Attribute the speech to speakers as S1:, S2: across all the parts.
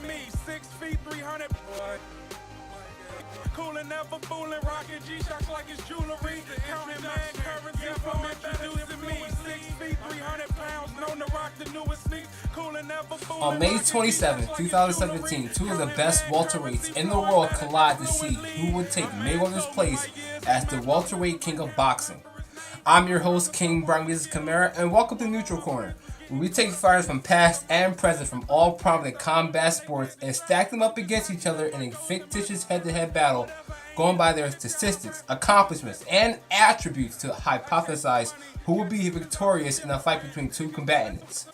S1: me, 6 feet, 300. Coolin', never foolin', rockin' G-Shocks like it's jewelry. Counting man currency from introducing me. 6 feet, 300 pounds, known to rock the newest sneaks. Coolin', never foolin'.
S2: On May 27, 2017, two of the best welterweights in the world collide to see who would take Mayweather's place as the welterweight king of boxing. I'm your host, King Brian Camara, and welcome to Neutral Corner, where we take fighters from past and present from all prominent combat sports and stack them up against each other in a fictitious head-to-head battle, going by their statistics, accomplishments, and attributes to hypothesize who will be victorious in a fight between two combatants.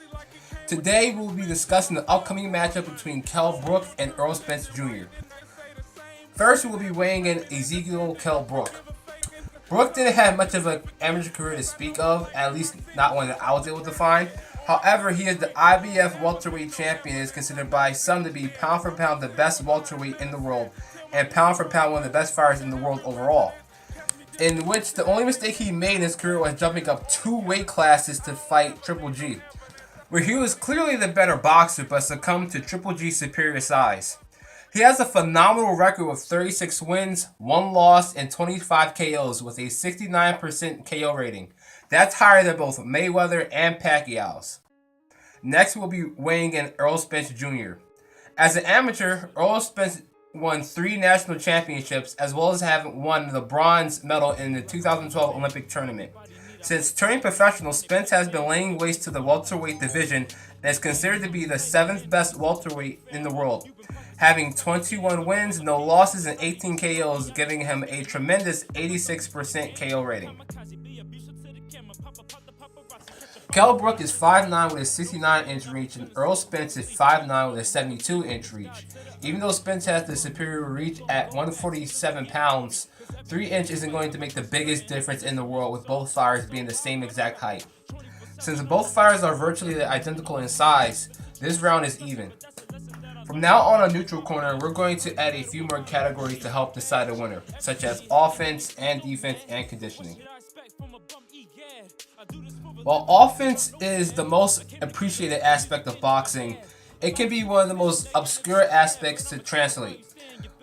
S2: Today, we will be discussing the upcoming matchup between Brook and Earl Spence Jr. First, we will be weighing in Ezekiel Brook. Brook didn't have much of an amateur career to speak of, at least not one that I was able to find. However, he is the IBF welterweight champion and is considered by some to be pound for pound the best welterweight in the world, and pound for pound one of the best fighters in the world overall. In which the only mistake he made in his career was jumping up 2 weight classes to fight Triple G, where he was clearly the better boxer but succumbed to Triple G's superior size. He has a phenomenal record with 36 wins, 1 loss, and 25 KOs with a 69% KO rating. That's higher than both Mayweather and Pacquiao's. Next, we'll be weighing in Earl Spence Jr. As an amateur, Earl Spence won 3 national championships as well as having won the bronze medal in the 2012 Olympic tournament. Since turning professional, Spence has been laying waste to the welterweight division and is considered to be the 7th best welterweight in the world, having 21 wins, no losses, and 18 KOs, giving him a tremendous 86% KO rating. Brook is 5'9" with a 69-inch reach, and Earl Spence is 5'9" with a 72-inch reach. Even though Spence has the superior reach at 147 pounds, 3 inches isn't going to make the biggest difference in the world, with both fighters being the same exact height. Since both fighters are virtually identical in size, this round is even. From now on Neutral Corner, we're going to add a few more categories to help decide a winner, such as offense and defense and conditioning. While offense is the most appreciated aspect of boxing, it can be one of the most obscure aspects to translate.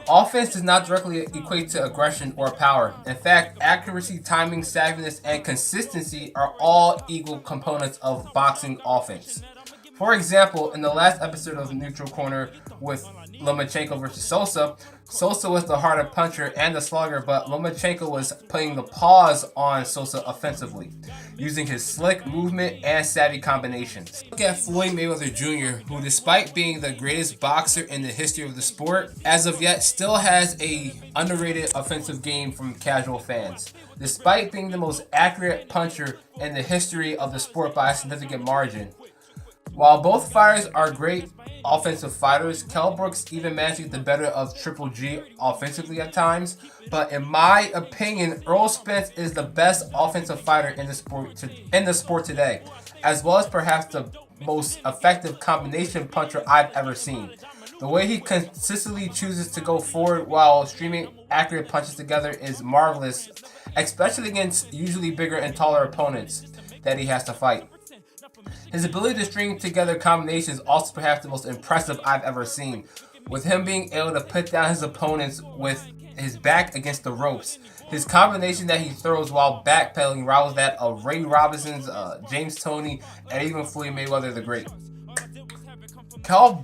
S2: Offense does not directly equate to aggression or power. In fact, accuracy, timing, savviness, and consistency are all equal components of boxing offense. For example, in the last episode of Neutral Corner with Lomachenko versus Sosa, Sosa was the harder puncher and the slugger, but Lomachenko was putting the pause on Sosa offensively, using his slick movement and savvy combinations. Look at Floyd Mayweather Jr., who despite being the greatest boxer in the history of the sport, as of yet still has a underrated offensive game from casual fans. Despite being the most accurate puncher in the history of the sport by a significant margin. While both fighters are great offensive fighters, Brooks even managed to get the better of Triple G offensively at times. But in my opinion, Earl Spence is the best offensive fighter in the sport today, as well as perhaps the most effective combination puncher I've ever seen. The way he consistently chooses to go forward while streaming accurate punches together is marvelous, especially against usually bigger and taller opponents that he has to fight. His ability to string together combinations is also perhaps the most impressive I've ever seen, with him being able to put down his opponents with his back against the ropes. His combination that he throws while backpedaling rivals that of Ray Robinson's, James Toney, and even Floyd Mayweather the Great.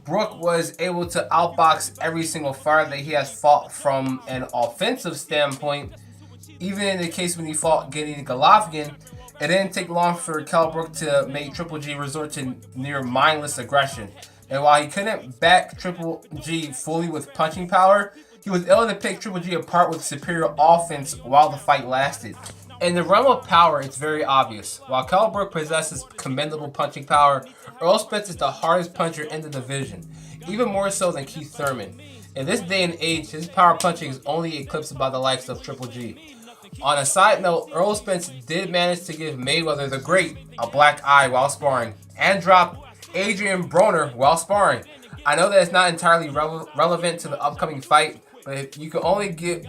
S2: Brook was able to outbox every single fighter that he has fought from an offensive standpoint. Even in the case when he fought Gennady Golovkin, it didn't take long for Brook to make Triple G resort to near mindless aggression. And while he couldn't back Triple G fully with punching power, he was able to pick Triple G apart with superior offense while the fight lasted. In the realm of power, it's very obvious. While Brook possesses commendable punching power, Earl Spence is the hardest puncher in the division, even more so than Keith Thurman. In this day and age, his power punching is only eclipsed by the likes of Triple G. On a side note, Earl Spence did manage to give Mayweather the Great a black eye while sparring, and drop Adrian Broner while sparring. I know that it's not entirely relevant to the upcoming fight, but if you can give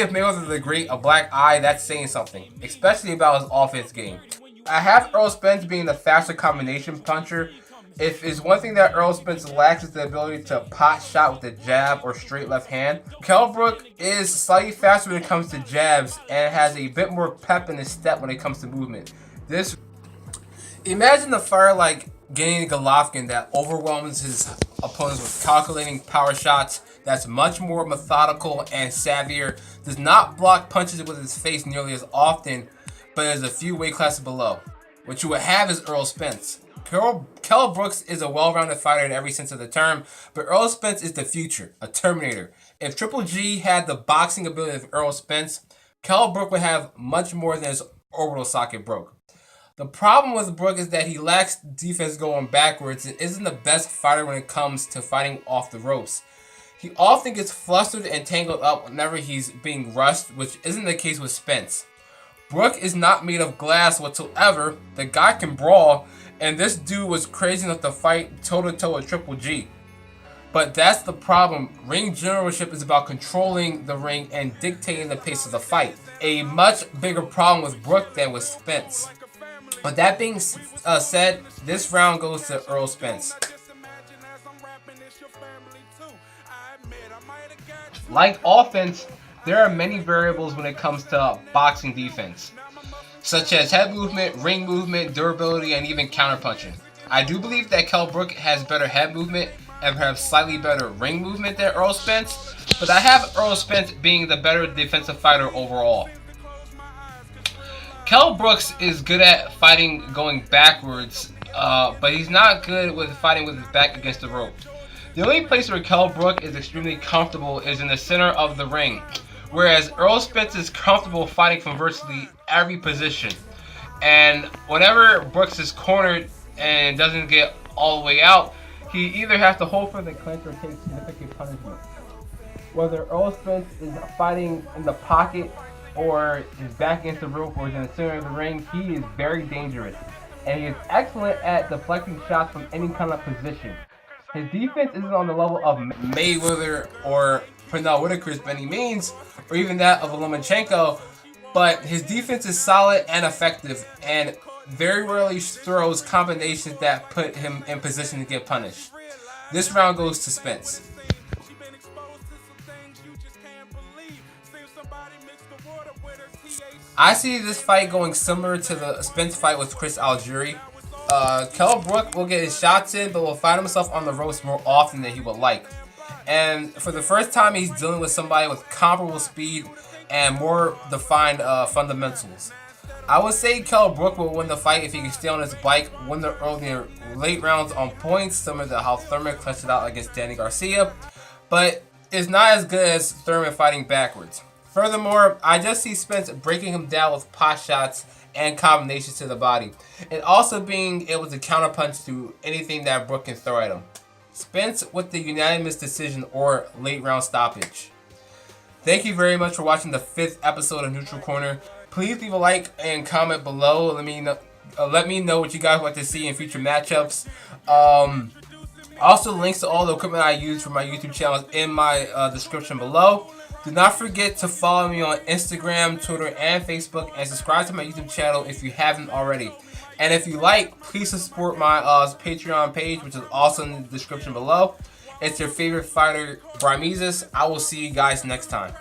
S2: Mayweather the Great a black eye, that's saying something, especially about his offense game. I have Earl Spence being the faster combination puncher If it's one thing that Earl Spence lacks is the ability to pot shot with a jab or straight left hand. Kell Brook is slightly faster when it comes to jabs and has a bit more pep in his step when it comes to movement. Imagine the fighter like Gennady Golovkin that overwhelms his opponents with calculating power shots, that's much more methodical and savvier, does not block punches with his face nearly as often, but is a few weight classes below. What you would have is Earl Spence. Kell Brooks is a well-rounded fighter in every sense of the term, but Earl Spence is the future, a Terminator. If Triple G had the boxing ability of Earl Spence, Kell Brook would have much more than his orbital socket broke. The problem with Brook is that he lacks defense going backwards and isn't the best fighter when it comes to fighting off the ropes. He often gets flustered and tangled up whenever he's being rushed, which isn't the case with Spence. Brook is not made of glass whatsoever. The guy can brawl, and this dude was crazy enough to fight toe-to-toe with Triple G. But that's the problem. Ring generalship is about controlling the ring and dictating the pace of the fight. A much bigger problem with Brook than with Spence. But that being said, this round goes to Earl Spence. Like offense, there are many variables when it comes to boxing defense, such as head movement, ring movement, durability, and even counterpunching. I do believe that Kell Brook has better head movement and perhaps slightly better ring movement than Earl Spence, but I have Earl Spence being the better defensive fighter overall. Kell Brooks is good at fighting going backwards, but he's not good with fighting with his back against the rope. The only place where Kell Brook is extremely comfortable is in the center of the ring, whereas Earl Spence is comfortable fighting from virtually every position. And whenever Brooks is cornered and doesn't get all the way out, he either has to hold for the clinch or take significant punishment. Whether Earl Spence is fighting in the pocket or is back against the rope or is in the center of the ring, he is very dangerous. And he is excellent at deflecting shots from any kind of position. His defense isn't on the level of Mayweather or Pernell Whitaker's by any means, or even that of Lomachenko, but his defense is solid and effective, and very rarely throws combinations that put him in position to get punished. This round goes to Spence. I see this fight going similar to the Spence fight with Chris Algieri. Kell Brook will get his shots in, but will find himself on the ropes more often than he would like. And for the first time, he's dealing with somebody with comparable speed and more defined fundamentals. I would say Kell Brook will win the fight if he can stay on his bike, win the early late rounds on points, similar to how Thurman clutched it out against Danny Garcia, but it's not as good as Thurman fighting backwards. Furthermore, I just see Spence breaking him down with pot shots and combinations to the body, and also being able to counterpunch to anything that Brook can throw at him. Spence with the unanimous decision or late round stoppage. Thank you very much for watching the 5th episode of Neutral Corner. Please leave a like and comment below. Let me know what you guys would like to see in future matchups. Also, links to all the equipment I use for my YouTube channel is in my description below. Do not forget to follow me on Instagram, Twitter, and Facebook, and subscribe to my YouTube channel if you haven't already. And if you like, please support my Patreon page, which is also in the description below. It's your favorite fighter, Brimizes. I will see you guys next time.